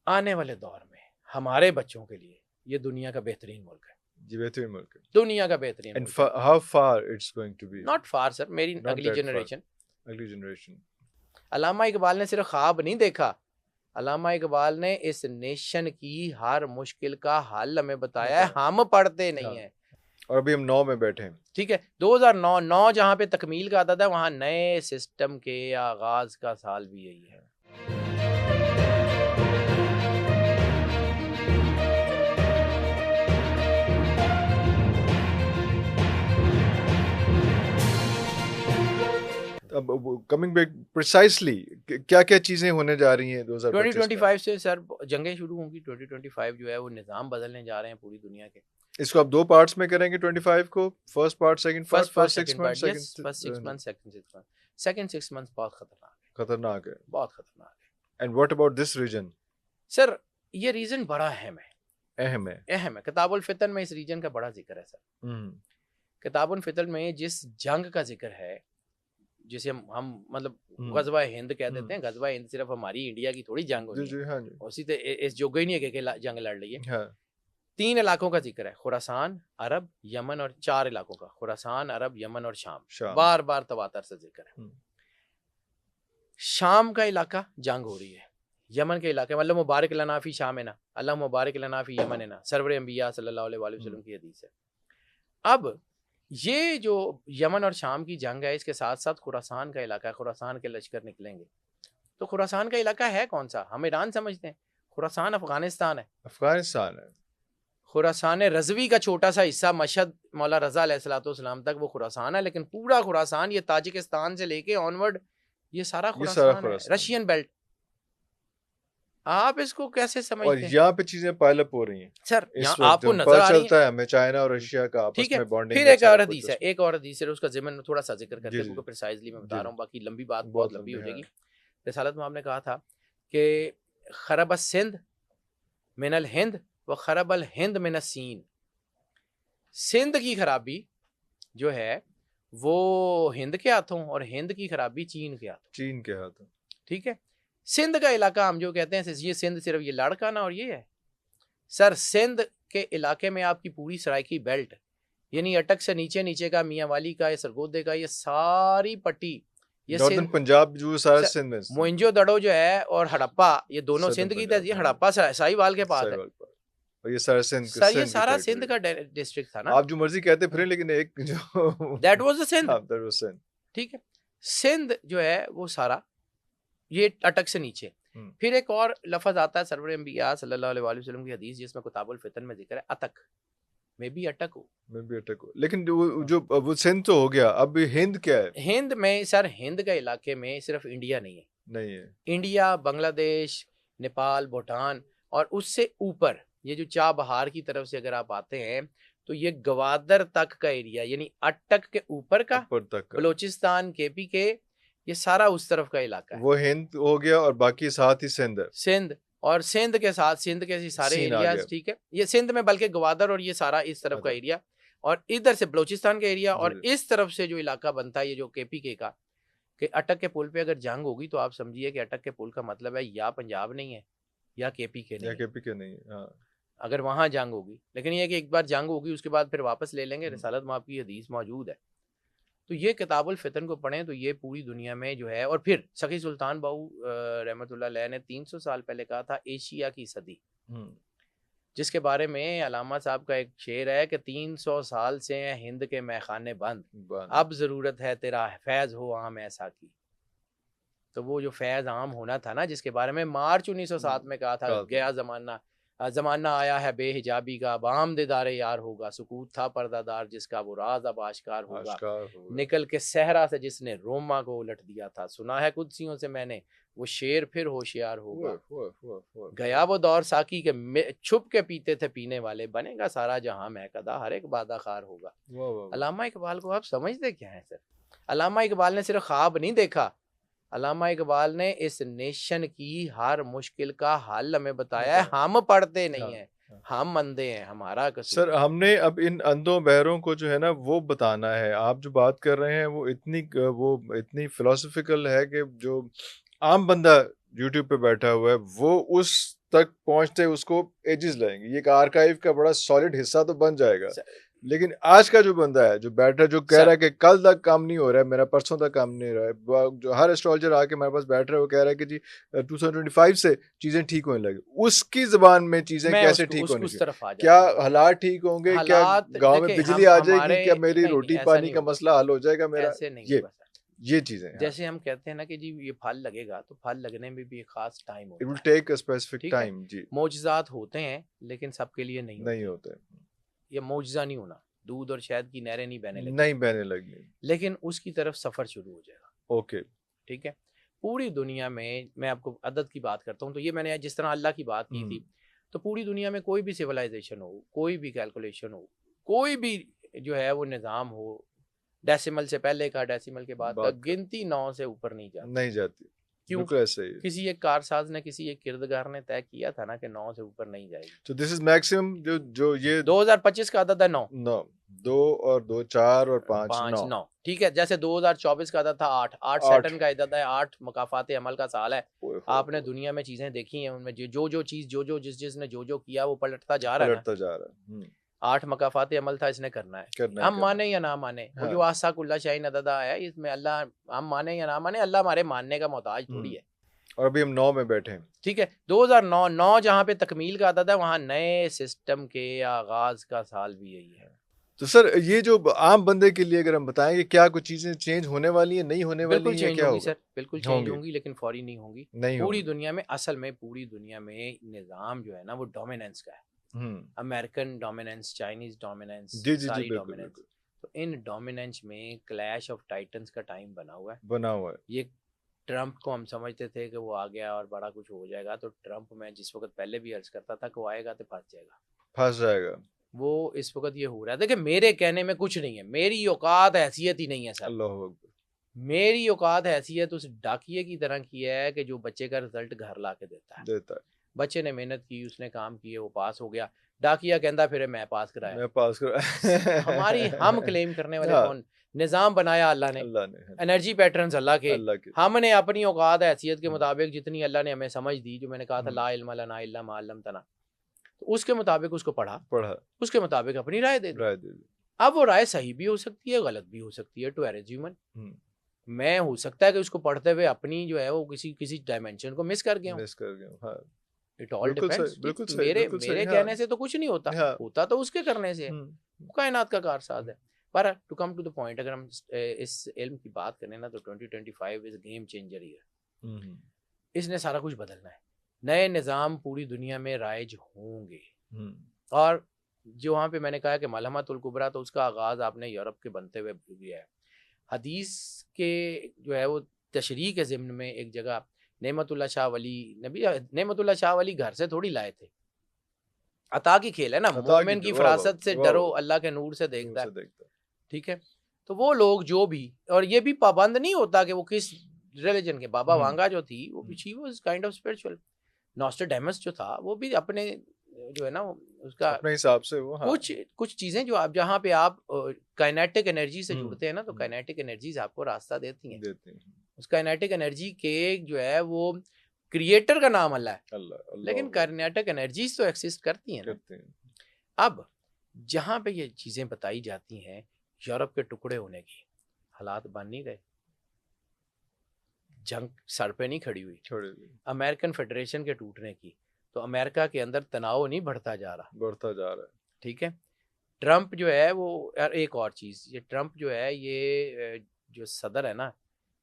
آنے والے دور میں ہمارے بچوں کے لیے یہ دنیا کا بہترین ملک ہے. جی بہترین ملک ہے. دنیا کا بہترین And ملک ہے. how far it's going to be? Not far sir, میری Not اگلی that far. جنریشن. اگلی جنریشن. علامہ اقبال نے صرف خواب نہیں دیکھا, علامہ اقبال نے اس نیشن کی ہر مشکل کا حل ہمیں بتایا ہے, ہم پڑھتے نہیں ہیں. اور ابھی ہم 9 میں بیٹھے ہیں. ٹھیک ہے, 2009 جہاں پہ تکمیل کا عدد ہے, وہاں نئے سسٹم کے آغاز کا سال بھی یہی ہے. اب کمنگ بیک پریسائسلی کیا کیا چیزیں ہونے جا رہی ہیں 2025 سے سر جنگیں شروع ہوں گی. 2025 جو ہے وہ نظام بدلنے جا رہے ہیں پوری دنیا کے. اس کو آپ 2 پارٹس میں کریں گے 25 کو, first part second part, first 6 month second 6 month بہت خطرناک ہے, بہت خطرناک ہے. And what about this region? Sir یہ ریزن بڑا اہم ہے. کتاب الفتن میں اس ریجن کا بڑا ذکر ہے سر. کتاب الفتن میں جس جنگ کا ذکر ہے, جسے ہم مطلب غزوہ ہند کہہ دیتے ہیں, غزوہ ہند صرف ہماری انڈیا کی تھوڑی جنگ ہوئی ہے, اسی تو اس جوگہ ہی نہیں ہے کہ جنگ لڑ رہی ہے. 3 علاقوں کا ذکر ہے, خراسان, عرب, یمن, اور 4 علاقوں کا, خراسان, عرب, یمن اور شام. بار بار تواتر سے ذکر ہے. شام کا علاقہ جنگ ہو رہی ہے, یمن کے علاقے مطلب مبارک لنا فی شام ہے نا, اللہ مبارک لنا فی یمن ہے نا, سرور انبیاء صلی اللہ علیہ وآلہ وسلم کی حدیث ہے. اب یہ جو یمن اور شام کی جنگ ہے, اس کے ساتھ ساتھ خراسان کا علاقہ ہے. خراسان کے لشکر نکلیں گے تو خراسان کا علاقہ ہے کون سا؟ ہم ایران سمجھتے ہیں, خراسان افغانستان ہے. خراسان رضوی کا چھوٹا سا حصہ مشہد مولا رضا علیہ الصلوۃ والسلام تک وہ خراسان ہے, لیکن پورا خراسان یہ تاجکستان سے لے کے آنورڈ یہ سارا خراسان ہے, رشین بیلٹ. آپ اس کو کیسے سمجھتے ہیں؟ اور یہاں پہ چیزیں پائل اپ ہو رہی ہیں سر, یہاں آپ کو نظر آ رہی چلتا ہے ہمیں چائنا اور رشیا کا آپس میں بانڈنگ. پھر ایک اور حدیث ہے, اس کا ضمن تھوڑا سا ذکر کرتے ہیں, پریسائزلی میں بتا رہا ہوں, باقی لمبی بات بہت لمبی ہو جائے گی. رسالت میں آپ نے کہا تھا کہ خرب السندھ من الہند و خرب الہند من السین. سندھ کی خرابی جو ہے وہ ہند کے ہاتھوں, اور ہند کی خرابی چین کے ہاتھوں. ٹھیک ہے, سندھ کا علاقہ ہم جو کہتے ہیں یہ سندھ صرف یہ لاڑکانہ اور یہ ہے. سر سندھ کے علاقے میں آپ کی پوری سرائکی بیلٹ, یعنی اٹک سے نیچے کا, میاں والی کا, یہ سرگودے کا, یہ ساری پٹی, یہ سندھ پنجاب جو سارا سندھ میں, موئنجو دڑو جو ہے اور ہڑپا, یہ دونوں سندھ کی تہذیب. ہڑپا ساہیوال کے پاس ہے, اور یہ سارا سندھ سر یہ سارا سندھ کا ڈسٹرکٹ تھا نا. آپ جو مرضی کہتے پھریں, لیکن ایک جو دیٹ واز دا سندھ. ٹھیک ہے, سندھ جو ہے وہ سارا یہ اٹک سے نیچے. پھر ایک اور لفظ آتا ہے سرور انبیاء صلی اللہ علیہ وآلہ وسلم کی حدیث, جس میں کتاب الفتن میں ذکر ہے اتک, میں بھی اٹک ہو. لیکن جو وہ سندھ تو ہو گیا, اب ہند کیا ہے؟ ہند میں سر, ہند کا علاقے میں صرف انڈیا نہیں ہے. انڈیا, بنگلہ دیش, نیپال, بھوٹان, اور اس سے اوپر یہ جو چاہ بہار کی طرف سے اگر آپ آتے ہیں تو یہ گوادر تک کا ایریا, یعنی اٹک کے اوپر کا, بلوچستان, کے پی کے, یہ سارا اس طرف کا علاقہ ہے. وہ ہند ہو گیا, اور باقی ساتھ ہی سندھ, اور سندھ کے ساتھ سندھ کے سارے ایریاز. ٹھیک ہے, یہ سندھ میں بلکہ گوادر اور یہ سارا اس طرف کا ایریا, اور ادھر سے بلوچستان کا ایریا, اور اس طرف سے جو علاقہ بنتا ہے یہ جو کے پی کے کا, کہ اٹک کے پل پہ اگر جنگ ہوگی تو آپ سمجھیے کہ اٹک کے پل کا مطلب ہے یا پنجاب نہیں ہے یا کے پی کے نہیں. اگر وہاں جنگ ہوگی, لیکن یہ کہ ایک بار جنگ ہوگی اس کے بعد پھر واپس لے لیں گے. رسالت میں آپ کی حدیث موجود ہے. تو یہ کتاب الفتن کو پڑھیں تو یہ پوری دنیا میں جو ہے. اور پھر سخی سلطان باہو رحمۃ اللہ علیہ نے 300 سال پہلے کہا تھا ایشیا کی صدی, جس کے بارے میں علامہ صاحب کا ایک شعر ہے کہ 300 سال سے ہند کے میخانے بند, اب ضرورت ہے تیرا فیض ہو عام ایسا کی. تو وہ جو فیض عام ہونا تھا نا, جس کے بارے میں مارچ 1907 میں کہا تھا, گیا زمانہ آیا ہے بے حجابی کا, بام دیدار یار ہوگا, سکوت تھا پردہ دار جس کا وہ راز اب آشکار ہوگا, نکل کے صحرا سے جس نے روما کو الٹ دیا تھا, سنا ہے قدسیوں سے میں نے وہ شیر پھر ہوشیار ہوگا, گیا وہ دور ساکی کے چھپ کے پیتے تھے پینے والے, بنے گا سارا جہاں مہکدہ ہر ایک بادہ خار ہوگا. علامہ اقبال کو آپ سمجھتے کیا ہیں سر؟ علامہ اقبال نے صرف خواب نہیں دیکھا, علامہ اقبال نے اس نیشن کی ہر مشکل کا حل ہمیں بتایا ہے, ہم پڑھتے نہیں ہیں, ہم اندھے ہیں, ہمارا قصور. سر ہم نے اب ان اندھوں بہروں کو جو ہے نا وہ بتانا ہے. آپ جو بات کر رہے ہیں وہ اتنی فلسفیکل ہے کہ جو عام بندہ یوٹیوب پہ بیٹھا ہوا ہے وہ اس تک پہنچتے اس کو ایجز لگیں گے. یہ ایک آرکائیو کا بڑا سالڈ حصہ تو بن جائے گا, لیکن آج کا جو بندہ ہے جو بیٹھ رہا ہے جو کہہ رہا ہے کہ کل تک کام نہیں ہو رہا ہے, میرا پرسوں تک کام نہیں ہو رہا ہے, جو ہر اسٹرالجر آ کے میرے پاس بیٹھ رہا ہے وہ کہہ رہا ہے کہ جی 2025 سے چیزیں ٹھیک ہونے لگی. اس کی زبان میں چیزیں کیسے ٹھیک ہونی چاہیے؟ کیا حالات ٹھیک ہوں گے؟ کیا گاؤں میں بجلی آ جائے گی؟ کیا میری روٹی پانی کا مسئلہ حل ہو جائے گا میرا؟ یہ چیزیں جیسے ہم کہتے ہیں نا کہ جی یہ پھل لگے گا, تو پھل لگنے میں بھی ایک خاص ٹائم ہوتا ہے. It will take a specific time. جی, معجزات ہوتے ہیں لیکن سب کے لیے نہیں ہوتے. یہ معجزہ نہیں ہونا, دودھ اور شہد کی نہریں نہیں بہنے لگی, لیکن اس کی طرف سفر شروع ہو جائے گا. اوکے, ٹھیک ہے. پوری دنیا میں آپ کو عدد کی بات کرتا ہوں, تو یہ میں نے جس طرح اللہ کی بات کی تھی, تو پوری دنیا میں کوئی بھی سیولائزیشن ہو, کوئی بھی کیلکولیشن ہو, کوئی بھی جو ہے وہ نظام ہو, ڈیسیمل سے پہلے کا, ڈیسیمل کے بعد کا, گنتی 9 سے اوپر نہیں جاتی. کیوں؟ کسی ایک کارساز نے, کسی ایک کردگار نے طے کیا تھا نا کہ 9 سے اوپر نہیں جائے گی. تو دس از میکسیمم جو یہ 2025 کا عدد ہے 9. 2 اور 2 4 اور 5 9. ٹھیک ہے. جیسے 2024 کا عدد تھا 8 سیٹن کا عدد ہے, 8 مکافات عمل کا سال ہے. آپ نے دنیا میں چیزیں دیکھی ہیں, ان میں جو چیز جو جس نے جو کیا وہ پلٹتا جا رہا ہے. 8 مکافات عمل تھا, اس نے کرنا ہے. ہم مانے یا نہ مانے, وہ جو آسا کلّا شاہین عدد ہے, اس میں اللہ, ہم مانے یا نہ مانے, اللہ ہمارے ماننے کا محتاج تھوڑی ہے. اور ابھی ہم 9 میں بیٹھے ہیں. ٹھیک ہے. 2009 جہاں پہ تکمیل کا عدد ہے, وہاں نئے سسٹم کے آغاز کا سال بھی یہی ہے. تو سر یہ جو عام بندے کے لیے اگر ہم بتائیں کہ کیا کچھ چیزیں چینج ہونے والی ہیں, نہیں ہونے والی ہیں, کیا ہوگا؟ سر بالکل چینج ہوں گی, لیکن فوری نہیں ہوں گی. پوری دنیا میں, اصل میں پوری دنیا میں نظام جو ہے نا وہ ڈومیننس کا ہے. امریکن ڈومیننس, چائنیز ڈومیننس, ساری ڈومیننس. تو ان ڈومیننس میں کلیش آف ٹائٹنز کا ٹائم بنا ہوا ہے. یہ ٹرمپ کو ہم سمجھتے تھے کہ وہ آ گیا اور بڑا کچھ ہو جائے گا, تو ٹرمپ میں جس وقت پہلے بھی عرض کرتا تھا کہ وہ آئے گا تو پھنس جائے گا. وہ اس وقت یہ ہو رہا ہے کہ میرے کہنے میں کچھ نہیں ہے, میری اوقات حیثیت ہی نہیں ہے. سر اللہ اکبر. میری اوقات حیثیت اس ڈاکیے کی طرح کی ہے کہ جو بچے کا رزلٹ گھر لا کے دیتا ہے. بچے نے محنت کی, اس نے کام کیے, وہ پاس ہو گیا. ڈاکیا کہندا پھر میں پاس کرایا. ہماری ہم کلیم کرنے والے کون؟ نظام بنایا اللہ نے, انرجی پیٹرنز اللہ کے. ہم نے اپنی اوقات حیثیت کے مطابق جتنی اللہ نے ہمیں سمجھ دی, جو میں نے کہا تھا لا علم لنا الا ما علمتنا, تو اس کے مطابق اس کو پڑھا, اس کے مطابق اپنی رائے دے دی. اب وہ رائے صحیح بھی ہو سکتی ہے, غلط بھی ہو سکتی ہے. To errs human. میں ہو سکتا ہے کہ اس کو پڑھتے ہوئے اپنی جو ہے وہ کسی ڈائمینشن کو مس کر گیا ہوں. It all depends. میرے کہنے سے تو کچھ نہیں ہوتا تو اس کے کرنے سے. کائنات کا کارساز ہے. پر to come to the point, اگر ہم اس علم کی بات کریں نا, تو 2025 از گیم چینجر ایئر. اس نے سارا کچھ بدلنا ہے. نئے نظام پوری دنیا میں رائج ہوں گے. اور جو وہاں پہ میں نے کہا کہ ملحمۃ الکبریٰ, تو اس کا آغاز آپ نے یورپ کے بنتے ہوئے کیا ہے. حدیث کے جو ہے وہ تشریح کے ضمن میں ایک جگہ نعمت اللہ شاہ ولی گھر سے تھوڑی لائے تھے. عطا کی کھیل ہے نا, مومن کی فراست سے ڈرو, اللہ کے نور سے دیکھتا ہے. ٹھیک ہے. تو وہ لوگ جو بھی, اور یہ بھی پابند نہیں ہوتا کہ وہ کس ریلیجن کے. بابا وانگا جو تھی وہ she was kind of spiritual. نوسٹرڈیمس جو تھا وہ بھی اپنے جو ہے نا اس کا اپنے حساب سے وہ کچھ چیزیں جو آپ جہاں پہ آپ کائنیٹک انرجی سے جڑتے ہیں نا, تو کائنیٹک انرجیز آپ کو راستہ دیتی ہیں. اس کائنیٹک انرجی کے جو ہے وہ کریٹر کا نام اللہ ہے, لیکن کائنیٹک انرجیز تو ایکسسٹ کرتی ہیں نا. اب جہاں پہ یہ چیزیں بتائی جاتی ہیں, یورپ کے ٹکڑے ہونے کی حالات بن نہیں رہے, جنگ سر پہ نہیں کھڑی ہوئی. امریکن فیڈریشن کے ٹوٹنے کی, تو امریکہ کے اندر تناؤ نہیں بڑھتا جا رہا. ٹھیک ہے. ٹرمپ جو ہے وہ, ایک اور چیز, یہ ٹرمپ جو ہے یہ جو صدر ہے نا,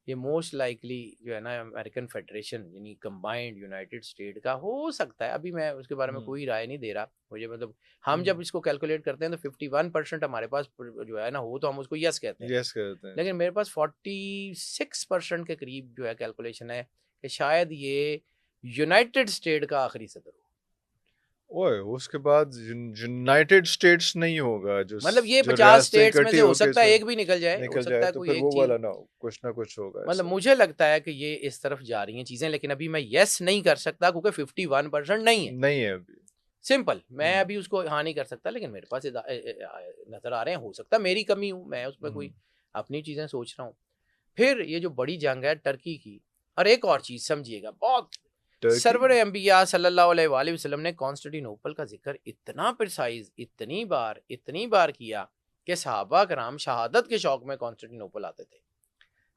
یہ موسٹ لائکلی جو ہے نا امریکن فیڈریشن یعنی کمبائنڈ یونائٹڈ اسٹیٹ کا ہو سکتا ہے. ابھی میں اس کے بارے میں کوئی رائے نہیں دے رہا مجھے, مطلب ہم جب اس کو کیلکولیٹ کرتے ہیں تو 51% ہمارے پاس جو ہے نا ہو, تو ہم اس کو یس کہتے ہیں. لیکن میرے پاس 46% کے قریب جو ہے کیلکولیشن ہے کہ شاید یہ یونائٹڈ اسٹیٹ کا آخری صدر ہو. اس کے بعد یونائٹڈ اسٹیٹس نہیں ہوگا, جو مطلب یہ 50 اسٹیٹس میں سے ہو سکتا ہے ایک بھی نکل جائے, ہو سکتا ہے کوئی ایک چیز کچھ نہ کچھ ہوگا. مطلب مجھے لگتا ہے کہ یہ اس طرف جا رہی ہیں چیزیں, لیکن ابھی میں یس نہیں کر سکتا کیونکہ 51% نہیں ہے ابھی. سمپل, میں ابھی اس کو ہاں نہیں کر سکتا, لیکن میرے پاس نظر آ رہے ہیں. ہو سکتا ہے میری کمی ہوں, میں اس میں کوئی اپنی چیزیں سوچ رہا ہوں. پھر یہ جو بڑی جنگ ہے ٹرکی کی, اور ایک اور چیز سمجھیے گا, بہت سرور انبیاء صلی اللہ علیہ وآلہ وسلم نے کانسٹنٹینوپل کا ذکر اتنا پرسائز اتنی بار کیا کہ صحابہ کرام شہادت کے شوق میں کانسٹنٹینوپل آتے تھے.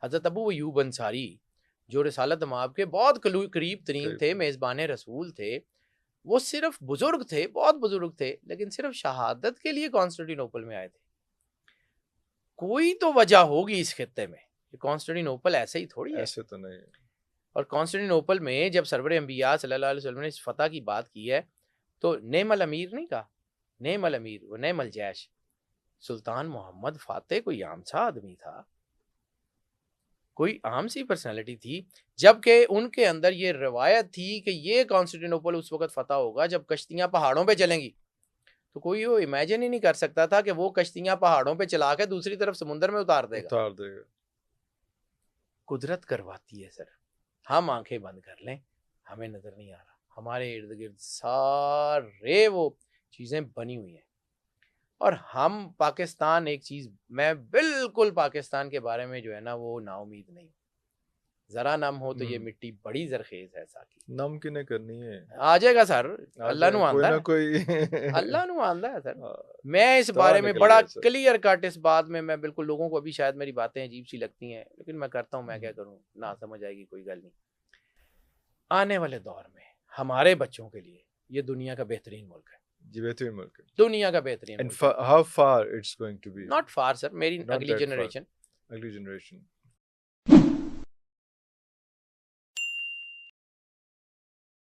حضرت ابو ایوب انصاری جو رسالت مآب کے بہت قریب ترین تھے, میزبان رسول تھے, وہ صرف بزرگ تھے, بہت بزرگ تھے, لیکن صرف شہادت کے لیے کانسٹنٹینوپل میں آئے تھے. کوئی تو وجہ ہوگی اس خطے میں, کانسٹنٹینوپل ایسے ہی تھوڑی ہے, ایسے تو نہیں. اور کانسٹنٹینوپل میں جب سرور انبیاء صلی اللہ علیہ وسلم نے اس فتح کی بات کی ہے تو نعم الامیر نہیں کہا, نعم الامیر و نعم الجیش. سلطان محمد فاتح کوئی عام سا آدمی تھا, کوئی عام سی پرسنالٹی تھی, جبکہ ان کے اندر یہ روایت تھی کہ یہ کانسٹنٹینوپل اس وقت فتح ہوگا جب کشتیاں پہاڑوں پہ چلیں گی. تو کوئی وہ امیجن ہی نہیں کر سکتا تھا کہ وہ کشتیاں پہاڑوں پہ چلا کے دوسری طرف سمندر میں اتار دے گا. قدرت کرواتی ہے سر. ہم آنکھیں بند کر لیں, ہمیں نظر نہیں آ رہا, ہمارے ارد گرد سارے وہ چیزیں بنی ہوئی ہیں, اور ہم پاکستان ایک چیز, میں بالکل پاکستان کے بارے میں جو ہے نا وہ نا امید نہیں. ذرا نم ہو تو یہ مٹی بڑی زرخیز ہے ساکی. نم کی نہیں کرنی ہے, آ جائے گا سر, اللہ نو آندا ہے, کوئی اللہ نو آندا ہے سر. میں اس بارے میں بڑا کلیئر کٹ اس بات میں بالکل, لوگوں کو ابھی شاید میری باتیں عجیب سی لگتی ہیں, لیکن میں کرتا ہوں, میں کیا کروں, نہ سمجھ آئے گی کوئی گل نہیں. آنے والے دور میں ہمارے بچوں کے لیے یہ دنیا کا بہترین ملک ہے. جی بہترین ملک ہے, دنیا کا بہترین. how far it's going to be? Not far sir, میری اگلی جنریشن